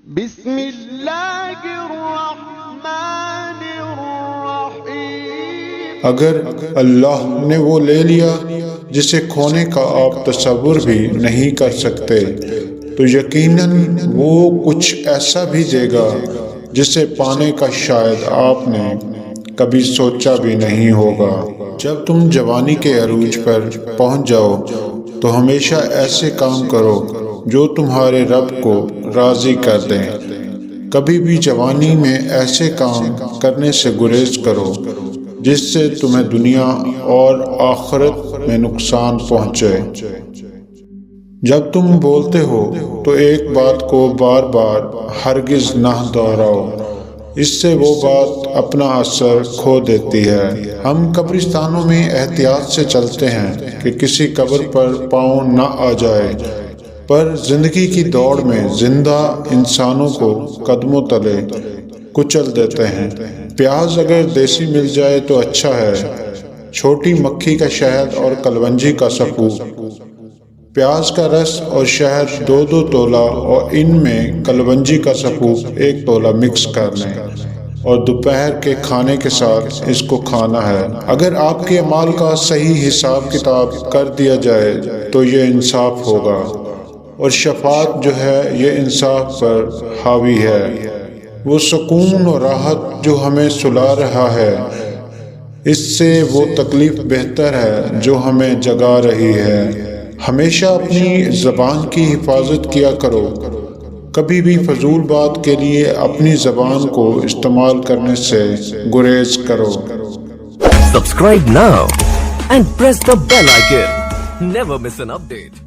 بسم اللہ الرحمن الرحیم۔ اگر اللہ نے وہ لے لیا جسے کھونے کا آپ تصور بھی نہیں کر سکتے تو یقیناً وہ کچھ ایسا بھی دے گا جسے پانے کا شاید آپ نے کبھی سوچا بھی نہیں ہوگا۔ جب تم جوانی کے عروج پر پہنچ جاؤ تو ہمیشہ ایسے کام کرو جو تمہارے رب کو راضی کر دیں۔ کبھی بھی جوانی میں ایسے کام کرنے سے گریز کرو جس سے تمہیں دنیا اور آخرت میں نقصان پہنچے۔ جب تم بولتے ہو تو ایک بات کو بار بار ہرگز نہ دہراؤ، اس سے وہ بات اپنا اثر کھو دیتی ہے۔ ہم قبرستانوں میں احتیاط سے چلتے ہیں کہ کسی قبر پر پاؤں نہ آ جائے، پر زندگی کی دوڑ میں زندہ انسانوں کو قدموں تلے کچل دیتے ہیں۔ پیاز اگر دیسی مل جائے تو اچھا ہے، چھوٹی مکھی کا شہد اور کلونجی کا سپو، پیاز کا رس اور شہد 2 تولہ اور ان میں کلونجی کا سپو 1 تولہ مکس کر لیں اور دوپہر کے کھانے کے ساتھ اس کو کھانا ہے۔ اگر آپ کے اعمال کا صحیح حساب کتاب کر دیا جائے تو یہ انصاف ہوگا، اور شفاعت جو ہے یہ انصاف پر حاوی ہے۔ وہ سکون اور راحت جو ہمیں سلا رہا ہے، اس سے وہ تکلیف بہتر ہے جو ہمیں جگا رہی ہے۔ ہمیشہ اپنی زبان کی حفاظت کیا کرو، کبھی بھی فضول بات کے لیے اپنی زبان کو استعمال کرنے سے گریز کرو۔ Subscribe now and press the bell icon. Never miss an update.